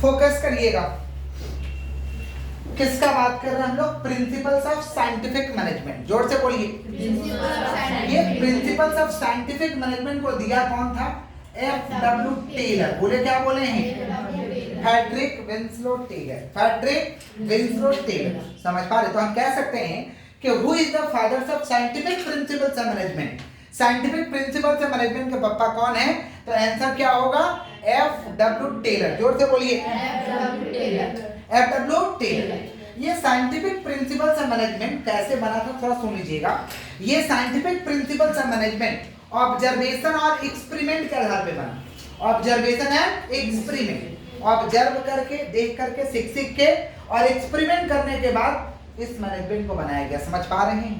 Focus करिएगा। किसका बात कर रहे हैं हम लोग? Principles of scientific management. जोर से बोलिए। ये प्रिंसिपल्स ऑफ साइंटिफिक मैनेजमेंट को दिया कौन था? F.W. टेलर। बोले क्या बोले हैं? Frederick Winslow Taylor. Frederick Winslow Taylor. समझ पा रहे? तो हम कह सकते हैं कि who is the fathers of scientific principles of management. Scientific principles of management के पापा कौन है? तो आंसर क्या होगा? F.W. टेलर। जोर से बोलिए। F.W. टेलर। ये साइंटिफिक प्रिंसिपल्स ऑफ मैनेजमेंट कैसे बना था थोड़ा सुन लीजिएगा। ये scientific principles of management observation और एक्सपेरिमेंट के आधार पे बना। ऑब्जर्वेशन एंड एक्सपेरिमेंट, ऑब्जर्व करके, देख करके, सीख के और एक्सपेरिमेंट करने के बाद इस मैनेजमेंट को बनाया गया। समझ पा रहे हैं?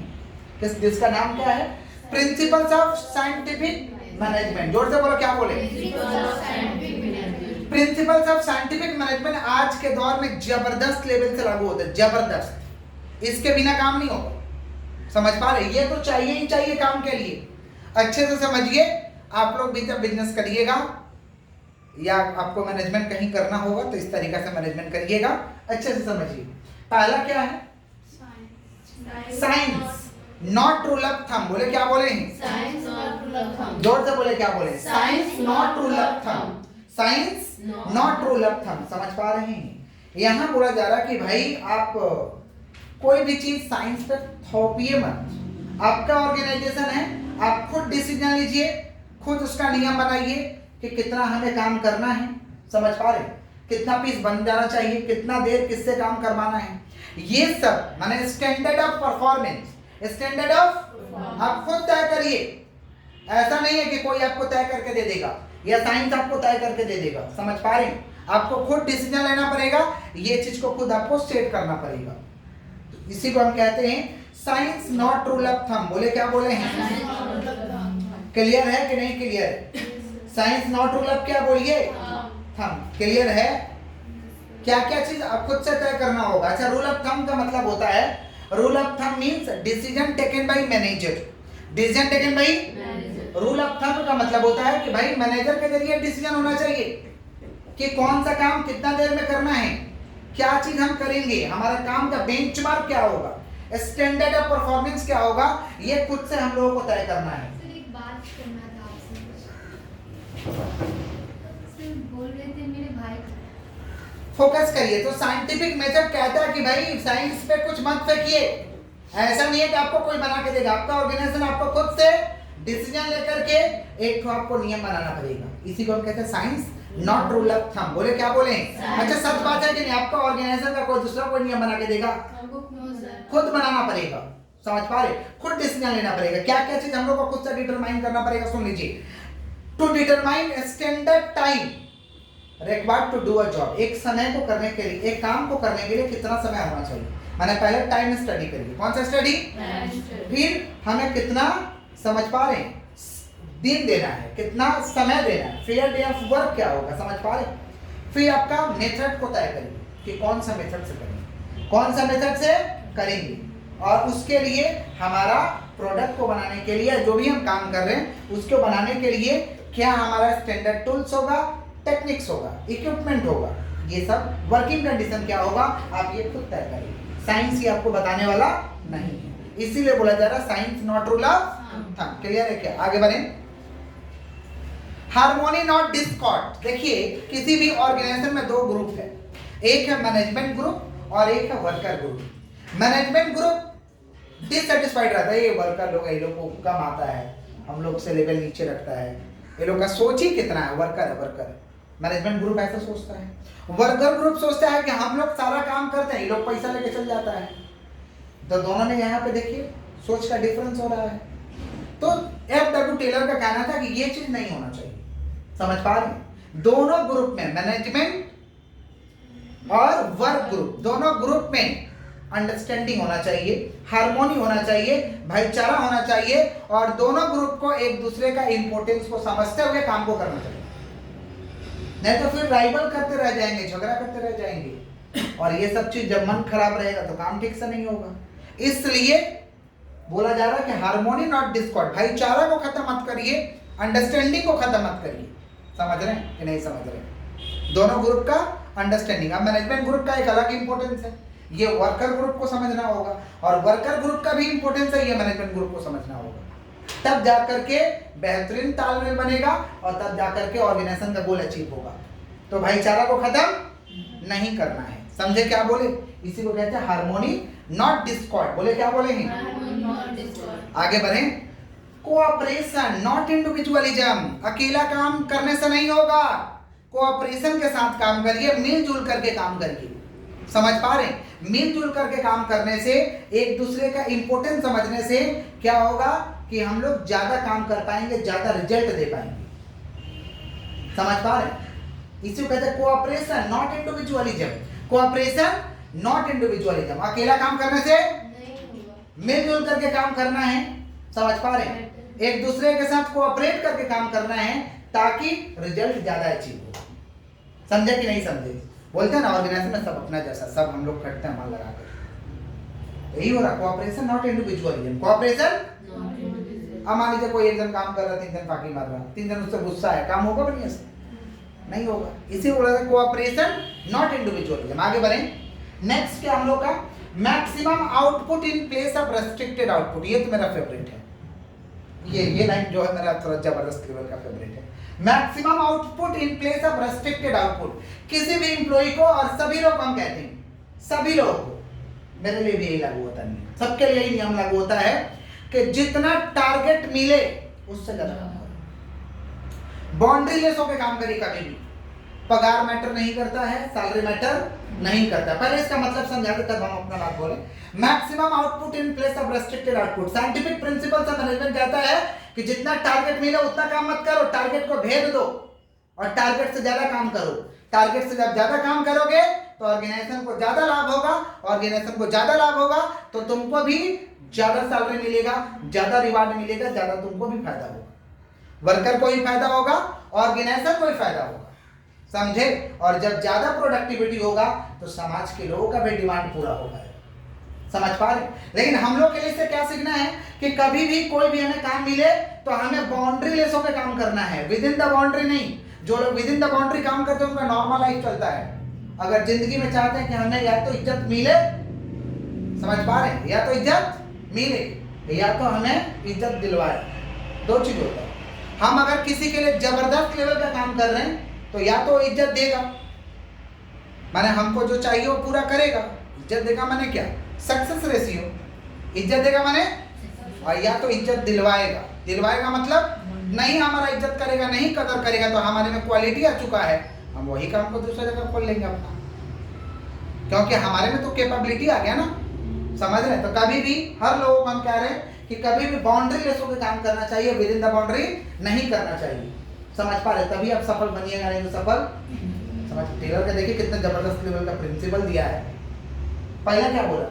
जिसका नाम क्या है? Principles of scientific management. जोर से बोलो, क्या बोले? प्रिंसिपल्स ऑफ साइंटिफिक मैनेजमेंट आज के दौर में जबरदस्त लेवल से लागू होते हैं। जबरदस्त, इसके बिना काम नहीं होगा। समझ पा रहे? ये तो चाहिए ही चाहिए काम के लिए। अच्छे से समझिए। आप लोग भी जब बिजनेस करिएगा या आपको मैनेजमेंट कहीं करना होगा तो इस तरीके से मैनेजमेंट करिएगा। अच्छे से समझिए। पहला क्या है? Science not rule of thumb. बोले क्या बोले? जोर से बोले, क्या बोले? Science not rule of thumb. Science not rule of thumb. समझ पा रहे हैं? यहाँ बोला जा रहा है कि भाई आप कोई भी चीज साइंस पे थोपिए मत। आपका ऑर्गेनाइजेशन है, आप खुद डिसीजन लीजिए, खुद उसका नियम बनाइए कि कितना हमें काम करना है। समझ पा रहे? कितना पीस बन जाना चाहिए, कितना देर किससे काम करवाना है, ये सब माने standard of performance, standard of आप खुद तय करिए। ऐसा नहीं है कि कोई आपको तय करके दे देगा या साइंस आपको तय करके दे देगा। समझ पा रहे? आपको खुद डिसीजन लेना पड़ेगा, ये चीज को खुद आपको सेट करना पड़ेगा। इसी को हम कहते हैं science not rule of thumb. बोले क्या बोले हैं? क्लियर है कि नहीं clear? Science not rule of क्या बोलिए? थंब। क्लियर है? क्या क्या चीज आप खुद से तय करना होगा। अच्छा, रूल ऑफ थंब का मतलब होता है, rule of thumb means decision taken by manager. Decision taken by rule of thumb का मतलब होता है कि भाई मैनेजर के जरिए डिसीजन होना चाहिए कि कौन सा काम कितना देर में करना है, क्या चीज हम करेंगे, हमारा काम का बेंचमार्क क्या होगा, स्टैंडर्ड ऑफ परफॉर्मेंस क्या होगा, ये खुद से हम लोगों को तय करना है। सर एक बात करना था आपसे। सर बोल रहे थे मेरे भाई। फोकस करिए। तो साइंटिफिक मेथड कहता है कि भाई साइंस पे कुछ मत फेंकिए। ऐसा नहीं है कि आपको कोई बना के देगा। आपका ऑर्गेनाइजेशन आपको खुद से डिसीजन लेकर के एक तो आपको नियम बनाना पड़ेगा। इसी को हम कहते हैं science not rule of thumb. बोले क्या बोले? अच्छा, सच बात है कि नहीं? आपका ऑर्गेनाइजेशन का कोई दूसरा कोई नियम बना के देगा? खुद बनाना पड़ेगा। समझ पा रहे? खुद डिसीजन लेना पड़ेगा। क्या क्या चीज हम लोग को खुद से डिटरमाइन करना पड़ेगा, सुन लीजिए। To determine standard time required to do a job. एक समय को करने के लिए, एक काम को करने के लिए कितना समय होना चाहिए। मैंने पहले टाइम स्टडी करिए। कौन सा स्टडी? फिर हमें कितना, समझ पा रहे हैं, दिन देना है, कितना समय देना है, फेयर डे ऑफ वर्क क्या होगा। समझ पा रहे? फिर आपका मेथड को तय करिए कि कौन सा मेथड से करेंगे, कौन सा मेथड से करेंगे, और उसके लिए हमारा प्रोडक्ट को बनाने के लिए जो भी हम काम कर रहे हैं उसको बनाने के लिए क्या हमारा स्टैंडर्ड टूल्स होगा, टेक्निक्स होगा, इक्विपमेंट होगा, ये सब वर्किंग कंडीशन क्या होगा, आप ये खुद तय करिए। साइंस ही आपको बताने वाला नहीं है। इसीलिए बोला जा रहा है science not rule of thumb. Clear है क्या? आगे बढ़े। Harmony not Discord. देखिए, किसी भी ऑर्गेनाइजेशन में दो ग्रुप है, एक है मैनेजमेंट ग्रुप और एक है worker group. Management group dissatisfied रहता है, ये वर्कर लोग, ये लोग को कम आता है, हम लोग से लेवल नीचे रखता है, ये लोग का सोच ही कितना है, वर्कर है वर्कर। मैनेजमेंट ग्रुप ऐसा सोचता है। वर्कर ग्रुप सोचता है कि हम लोग सारा काम करते हैं, ये लोग पैसा लेके चल जाता है। तो दोनों में यहाँ पे देखिए सोच का डिफरेंस हो रहा है। तो F.W. टेलर का कहना था कि ये चीज नहीं होना चाहिए। समझ पा रहे? दोनों ग्रुप में, मैनेजमेंट और वर्क ग्रुप, दोनों ग्रुप में अंडरस्टैंडिंग होना चाहिए, हार्मोनी होना चाहिए, भाईचारा होना चाहिए, और दोनों ग्रुप को एक दूसरे का इंपॉर्टेंस को समझते हुए काम को करना चाहिए। नहीं तो फिर राइवल करते रह जाएंगे, झगड़ा करते रह जाएंगे, और ये सब चीज जब मन खराब रहेगा तो काम ठीक से नहीं होगा। इसलिए बोला जा रहा है कि हार्मोनी नॉट डिस्कॉर्ड। भाईचारा को खत्म मत करिए, अंडरस्टैंडिंग को खत्म मत करिए। समझ रहे हैं कि नहीं समझ रहे? दोनों ग्रुप का अंडरस्टैंडिंग। अब मैनेजमेंट ग्रुप का एक अलग इंपॉर्टेंस है, ये वर्कर ग्रुप को समझना होगा, और वर्कर ग्रुप का भी इंपॉर्टेंस है, ये मैनेजमेंट ग्रुप को समझना होगा। तब जाकर के बेहतरीन तालमेल बनेगा और तब जाकर के ऑर्गेनाइजेशन का गोल अचीव होगा। तो भाईचारा को खत्म नहीं करना है, समझे क्या बोले? इसी को कहते हैं हार्मोनी नॉट डिस्कॉर्ड। बोले क्या बोले हैं? आगे बढ़े। कोऑपरेशन नॉट इंडिविजुअलिज्म, अकेला काम करने से नहीं होगा, कोऑपरेशन के साथ काम करिए, मिलजुल करके काम करिए। समझ पा रहे? मिलजुल करके काम करने से, एक दूसरे का इंपॉर्टेंस समझने से क्या होगा कि हम लोग ज्यादा काम कर पाएंगे, ज्यादा रिजल्ट दे पाएंगे। समझ पा रहे? इसी को कहते हैं cooperation not individualism. Cooperation not individualism, अकेला काम करने से मिलजुल करके काम करना है। समझ पा रहे? एक दूसरे के साथ कोऑपरेट करके काम करना है ताकि रिजल्ट ज्यादा अचीव हो। समझे कि नहीं समझे? बोलते हैं ना ऑर्गेनाइजेशन में सब अपना जैसा, सब हम लोग करते हैं मन लगाकर। यही हो रहा, कोऑपरेशन नॉट इंडिविजुअलिज्म। कोऑपरेशन, अब मान लीजिए कोई एक जन काम कर रहा है, 3 जन फाकी मार रहा है, 3 जन उससे गुस्सा है, काम होगा बढ़िया से? नहीं होगा। इसी को बोला जाता है कोऑपरेशन नॉट इंडिविजुअलिज्म। आगे बढ़े। नेक्स्ट क्या हम लोग का? Maximum output in place of restricted output. ये तो मेरा फेवरेट है, ये लाइन जो है मेरा थोड़ा जबरदस्त लेवल का फेवरेट है। Maximum output in place of restricted output. किसी भी एम्प्लॉय को, और सभी लोग हम कहते हैं, सभी लोगों को, मेरे लिए भी यही लागू होता है, सबके लिए यही नियम लागू होता है कि जितना टारगेट मिले उससे ज्यादा काम करो। बाउंड्री लेस होकर काम करिए कभी भी। पगार मैटर नहीं करता है, सैलरी मैटर नहीं करता। पहले इसका मतलब समझा दे तब हम अपना बात बोले। Maximum output in place of restricted output. Scientific principle से मैनेजमेंट कहता है कि जितना टारगेट मिले उतना काम मत करो, टारगेट को भेद दो और टारगेट से ज्यादा काम करो। टारगेट से जब ज्यादा काम करोगे तो ऑर्गेनाइजेशन को ज्यादा लाभ होगा, ऑर्गेनाइजेशन को ज्यादा लाभ होगा तो तुमको भी ज्यादा सैलरी मिलेगा, ज्यादा रिवार्ड मिलेगा, ज्यादा तुमको भी फायदा होगा, वर्कर को भी फायदा होगा, ऑर्गेनाइजेशन को भी फायदा होगा। समझे? और जब ज्यादा प्रोडक्टिविटी होगा तो समाज के लोगों का भी डिमांड पूरा होगा। समझ पा रहे? लेकिन हम लोग के लिए इससे क्या सीखना है कि कभी भी कोई भी हमें काम मिले तो हमें बाउंड्री लेस होकर काम करना है, विद इन द बाउंड्री नहीं। जो लोग विद इन द बाउंड्री काम करते हैं उनका नॉर्मल लाइफ चलता है। अगर जिंदगी में चाहते हैं कि हमें या तो इज्जत मिले, समझ पा रहे हैं, या तो इज्जत मिले या तो हमें इज्जत दिलवाए, दो चीज होता है। हम अगर किसी के लिए जबरदस्त लेवल का काम कर रहे हैं तो या तो इज्जत देगा, माने हमको जो चाहिए वो पूरा करेगा। इज्जत देगा माने क्या? Success ratio. इज्जत देगा माने, और या तो इज्जत दिलवाएगा। दिलवाएगा मतलब नहीं हमारा इज्जत करेगा, नहीं कदर करेगा तो हमारे में क्वालिटी आ चुका है, हम वही काम को दूसरी जगह खोल लेंगे अपना, क्योंकि हमारे में तो कैपेबिलिटी आ गया ना। समझ रहे? तो कभी भी हर लोगों को हम कह रहे हैं कि कभी भी बाउंड्री लेस होकर काम करना चाहिए, विद इन द बाउंड्री नहीं करना चाहिए। समझ पा रहे? तभी आप सफल बनिएगा, नहीं तो सफल। समझ? टेलर का देखिए कितना जबरदस्त लेवल का प्रिंसिपल दिया है। पहला क्या बोला?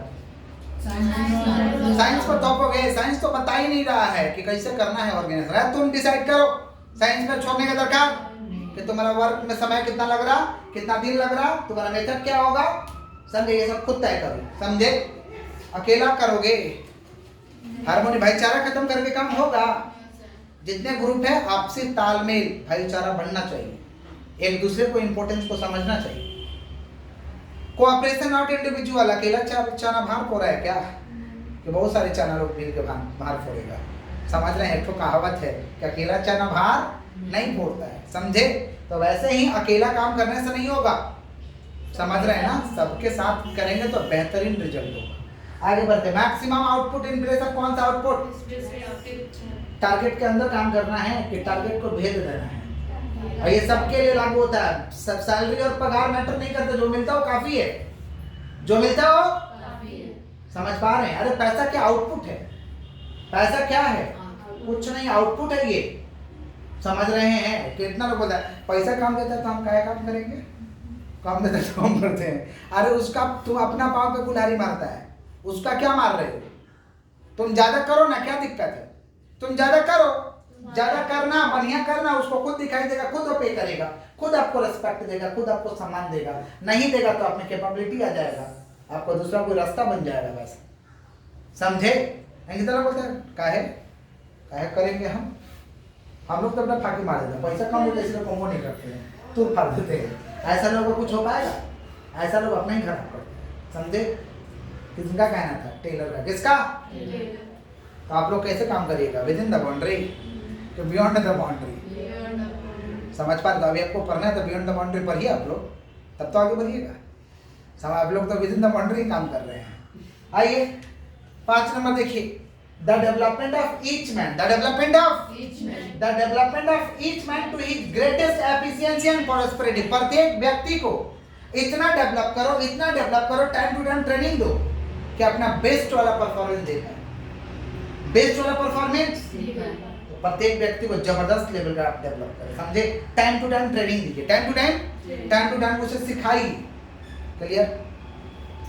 साइंस को थोपोगे, साइंस तो बता ही नहीं रहा है कि कैसे करना है ऑर्गेनाइजेशन। तुम डिसाइड करो, साइंस में छोड़ने का दरकार कि तुम्हारा वर्क में समय कितना लग रहा, कितना दिन लग रहा, तुम्हारा मेथड क्या होगा, समझे? ये सब खुद तय करो। समझे? अकेला करोगे, हार्मोनी भाईचारा खत्म करके काम होगा। जितने ग्रुप है आपसी तालमेल, भाईचारा बढ़ना चाहिए, एक दूसरे को इंपॉर्टेंस को समझना चाहिए। Cooperation not individual. अकेला चाना भार फोड़ा है क्या? कि बहुत सारे चाना लोग मिल के भार फोड़ेगा। समझ रहे हैं? एक तो कहावत है कि अकेला चाना भार नहीं फोड़ता है। समझे? तो वैसे ही अकेला काम करने से नहीं होगा। समझ रहे हैं ना? सबके साथ करेंगे तो बेहतरीन रिजल्ट होगा। आगे बढ़ते। Maximum output in place of कौन सा आउटपुट? टारगेट के अंदर काम करना है कि टारगेट को भेद देना है। और ये सबके लिए लागू होता है। सब सैलरी और पगार मैटर नहीं करते, जो मिलता हो काफी है, जो मिलता हो काफी है। समझ पा रहे हैं? अरे पैसा क्या आउटपुट है? पैसा क्या है? कुछ नहीं, आउटपुट है ये। समझ रहे हैं? कितना लोग बोलता है पैसा काम देता है तो हम क्या काम करेंगे, काम देता है तो हम करते हैं। अरे उसका तुम अपना पाँव पे कुल्हाड़ी मारता है, उसका क्या मार रहे हो? तुम ज्यादा करो ना, क्या दिक्कत है? तुम ज्यादा करो, ज्यादा करना, बढ़िया करना, उसको खुद दिखाई देगा, खुद वो पे करेगा, खुद आपको रेस्पेक्ट देगा, खुद आपको सम्मान देगा। नहीं देगा तो अपनी कैपेबिलिटी आ जाएगा, आपको दूसरा कोई रास्ता बन जाएगा। वैसे समझे? इनकी तरह बोलते हैं काहे काहे करेंगे हम लोग तो अपना फाकी मार देते हैं, पैसा कम होता है इसलिए कमो नहीं करते हैं, तो फाड़ देते हैं। ऐसा लोगों को कुछ हो पाएगा? ऐसा लोग अपना ही खराब करते हैं, समझे? किसका कहना था? टेलर का। किसका? तो आप लोग कैसे काम करिएगा? विद इन द बाउंड्री तो बियॉन्ड द बाउंड्री। समझ पा रहे? तो अभी आपको पढ़ना है तो बियॉन्ड द बाउंड्री पढ़िए आप लोग, तब तो आगे बढ़िएगा। समझ? आप लोग तो विद इन द बाउंड्री काम कर रहे हैं। आइए 5 नंबर देखिए, the development of each man, the development of each man to his greatest efficiency and prosperity. प्रत्येक व्यक्ति को इतना डेवलप करो, टाइम टू टाइम ट्रेनिंग दो कि अपना बेस्ट वाला परफॉर्मेंस दे पाए। बेस्ट वाला परफॉर्मेंस तो प्रत्येक व्यक्ति को जबरदस्त लेवल का आप डेवलप करें, समझे? टाइम टू टाइम ट्रेनिंग दीजिए, टाइम टू टाइम उसे सिखाइए। क्लियर?